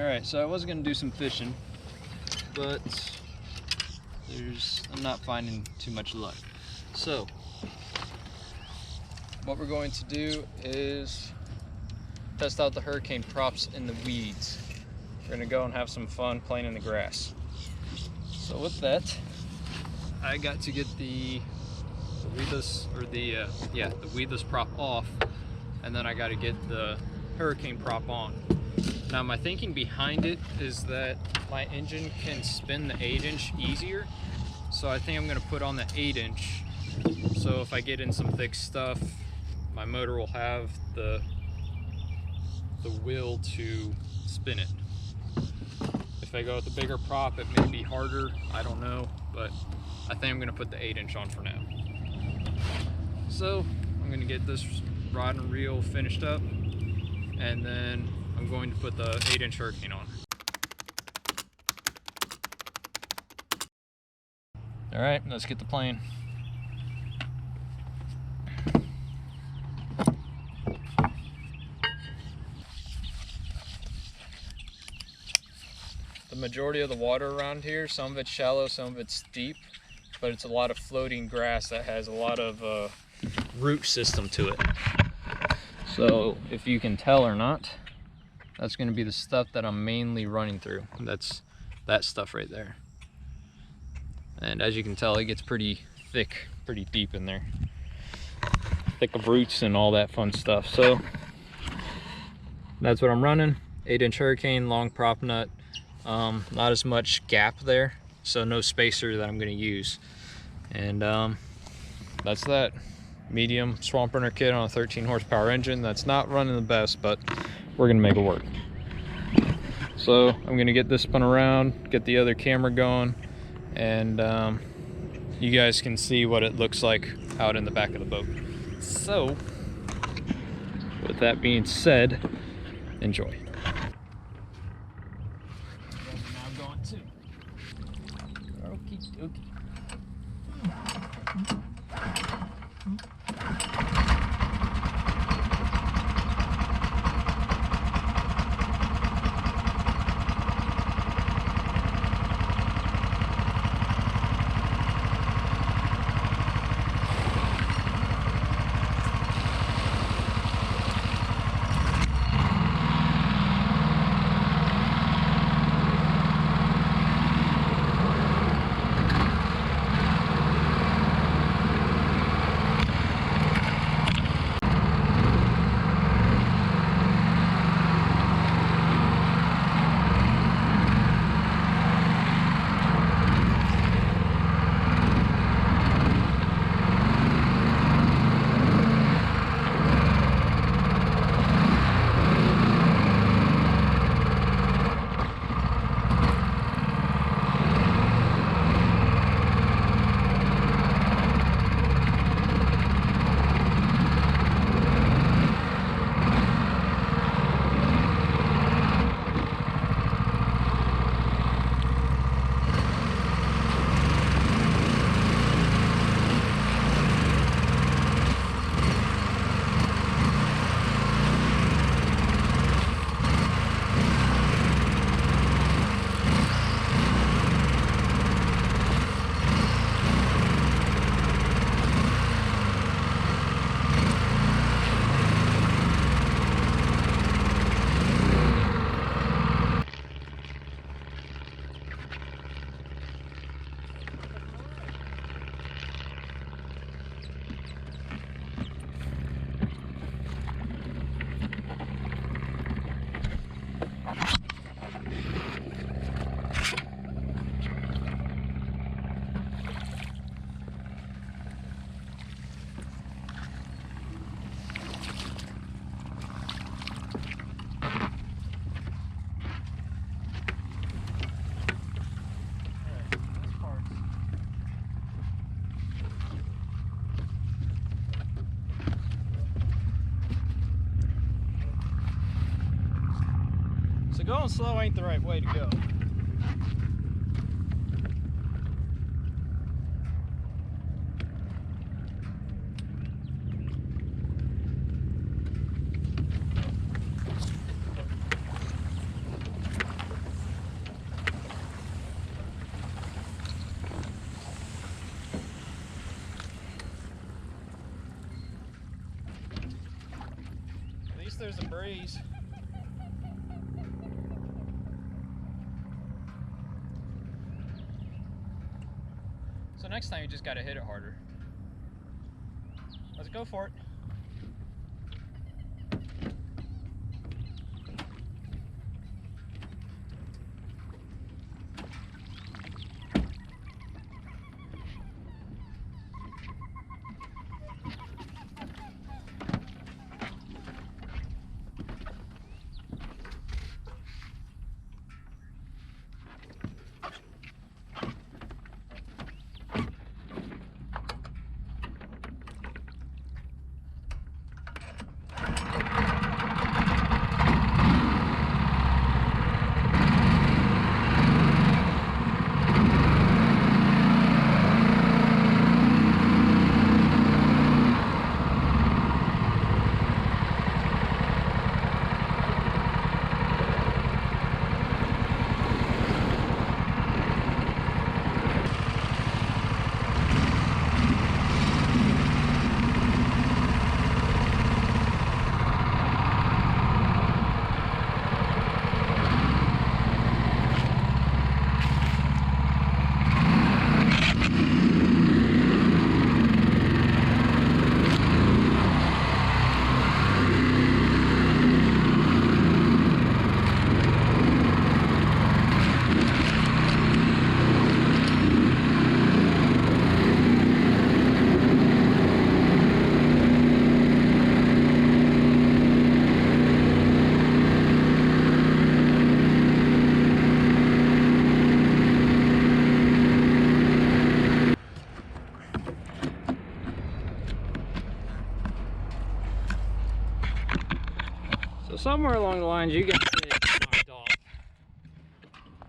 Alright, so I was going to do some fishing, but I'm not finding too much luck. So, what we're going to do is test out the hurricane props in the weeds. We're going to go and have some fun playing in the grass. So with that, I got to get the weedless, or the weedless prop off, and then I got to get the hurricane prop on. Now my thinking behind it is that my engine can spin the 8-inch easier, so I think I'm going to put on the 8-inch, so if I get in some thick stuff, my motor will have the will to spin it. If I go with a bigger prop, it may be harder, I don't know, but I think I'm going to put the 8-inch on for now. So I'm going to get this rod and reel finished up, and then I'm going to put the 8-inch hurricane on. Alright, let's get the plane. The majority of the water around here, some of it's shallow, some of it's deep, but it's a lot of floating grass that has a lot of root system to it. So if you can tell or not, that's going to be the stuff that I'm mainly running through. That's that stuff right there. And as you can tell, it gets pretty thick, pretty deep in there. Thick of roots and all that fun stuff. So that's what I'm running. 8-inch hurricane, long prop nut. Not as much gap there, so no spacer that I'm going to use. And that's that. Medium swamp burner kit on a 13 horsepower engine. That's not running the best, but we're going to make it work. So I'm going to get this spun around, get the other camera going, and you guys can see what it looks like out in the back of the boat. So with that being said, enjoy. So going slow ain't the right way to go. least there's a breeze. So next time you just gotta hit it harder. Let's go for it. So somewhere along the lines, you got knocked off.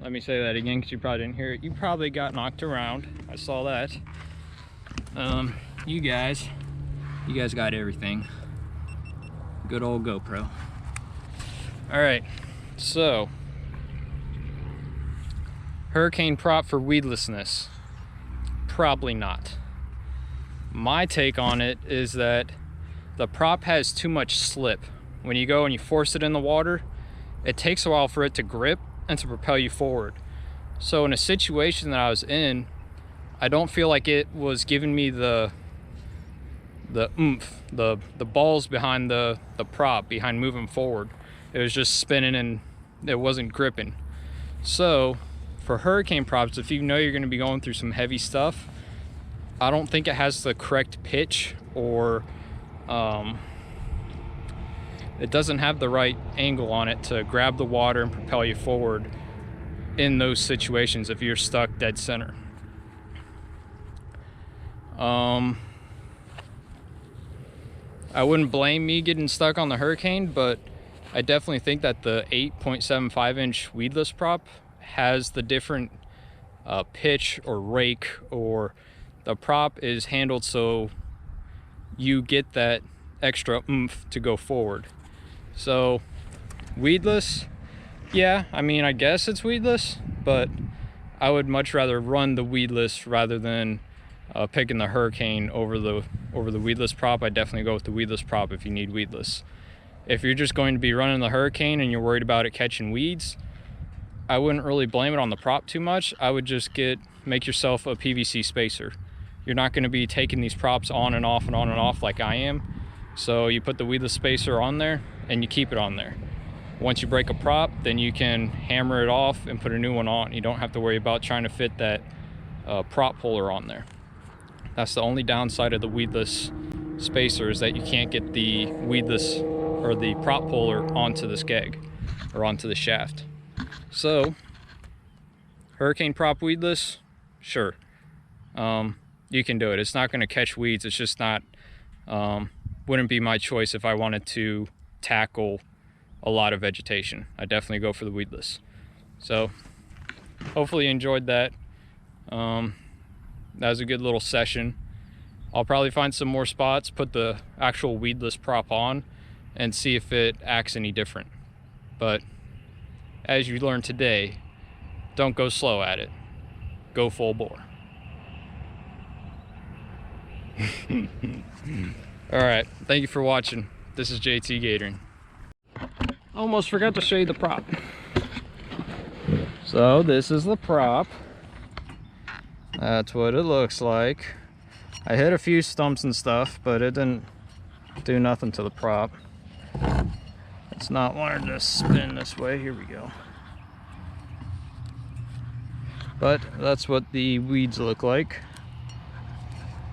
Let me say that again, because you probably didn't hear it. You probably got knocked around. I saw that. You guys got everything. Good old GoPro. All right, so hurricane prop for weedlessness? Probably not. My take on it is that the prop has too much slip. When you go and you force it in the water, it takes a while for it to grip and to propel you forward. So in a situation that I was in, I don't feel like it was giving me the oomph, the balls behind the prop, behind moving forward. It was just spinning and it wasn't gripping. So for hurricane props, if you know you're gonna be going through some heavy stuff, I don't think it has the correct pitch, or it doesn't have the right angle on it to grab the water and propel you forward in those situations if you're stuck dead center. I wouldn't blame me getting stuck on the hurricane, but I definitely think that the 8.75 inch weedless prop has the different pitch or rake, or the prop is handled so you get that extra oomph to go forward. So weedless, yeah, I mean, I guess it's weedless, but I would much rather run the weedless rather than picking the hurricane over the weedless prop. I definitely go with the weedless prop if you need weedless. If you're just going to be running the hurricane and you're worried about it catching weeds, I wouldn't really blame it on the prop too much. I would just make yourself a PVC spacer. You're not going to be taking these props on and off and on and off like I am. So you put the weedless spacer on there and you keep it on there. Once you break a prop, then you can hammer it off and put a new one on. You don't have to worry about trying to fit that prop puller on there. That's the only downside of the weedless spacer, is that you can't get the weedless or the prop puller onto the skeg or onto the shaft. So hurricane prop weedless, sure, you can do it. It's not going to catch weeds. It's just not, wouldn't be my choice if I wanted to tackle a lot of vegetation. I definitely go for the weedless. So hopefully you enjoyed that. That was a good little session. I'll probably find some more spots, put the actual weedless prop on, and see if it acts any different. But as you learned today, don't go slow at it. Go full bore. All right, thank you for watching. This is JT Gatoring. almost forgot to show you the prop. So this is the prop. That's what it looks like. I hit a few stumps and stuff, but it didn't do nothing to the prop. It's not wanting to spin this way. Here we go. But that's what the weeds look like.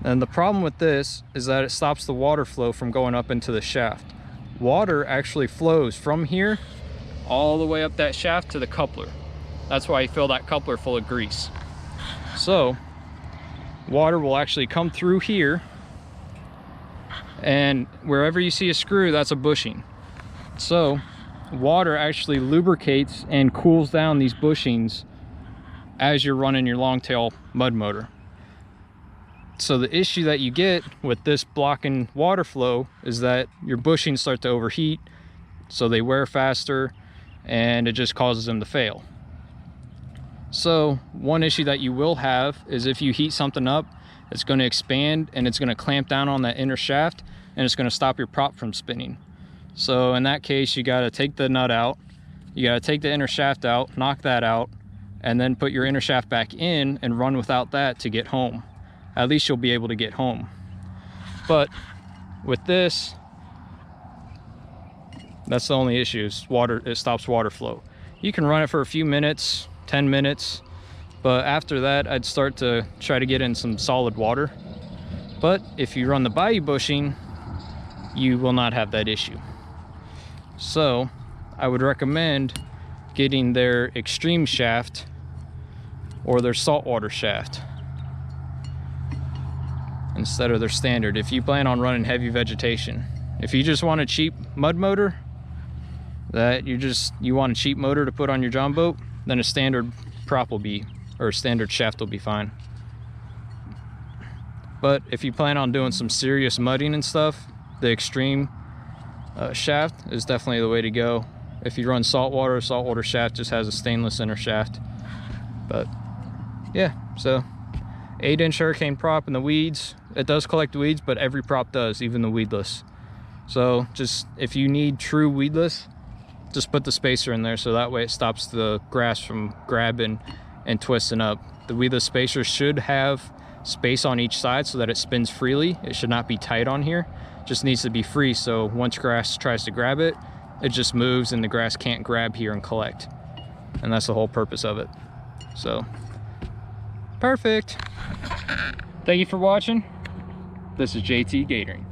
And the problem with this is that it stops the water flow from going up into the shaft. Water actually flows from here all the way up that shaft to the coupler. That's why you fill that coupler full of grease. So water will actually come through here, and wherever you see a screw, that's a bushing. So water actually lubricates and cools down these bushings as you're running your longtail mud motor. So the issue that you get with this blocking water flow is that your bushings start to overheat, so they wear faster, and it just causes them to fail. So one issue that you will have is if you heat something up, it's going to expand and it's going to clamp down on that inner shaft, and it's going to stop your prop from spinning. So in that case, you got to take the nut out, you got to take the inner shaft out, knock that out, and then put your inner shaft back in and run without that to get home. At least you'll be able to get home. But with this, that's the only issue, is water. It stops water flow. You can run it for a few minutes, 10 minutes, but after that I'd start to try to get in some solid water. But if you run the bayou bushing, you will not have that issue. So I would recommend getting their extreme shaft or their saltwater shaft instead of their standard, if you plan on running heavy vegetation. If you just want a cheap mud motor, that you want a cheap motor to put on your John boat, then a standard prop will be, or a standard shaft will be fine. But if you plan on doing some serious mudding and stuff, the extreme shaft is definitely the way to go. If you run saltwater shaft just has a stainless inner shaft. But yeah, so 8-inch hurricane prop in the weeds. It does collect weeds, but every prop does, even the weedless. So just, if you need true weedless, just put the spacer in there, so that way it stops the grass from grabbing and twisting up. The weedless spacer should have space on each side so that it spins freely. It should not be tight on here. It just needs to be free, so once grass tries to grab it, it just moves and the grass can't grab here and collect. And that's the whole purpose of it. So perfect. Thank you for watching. This is JT Gatoring.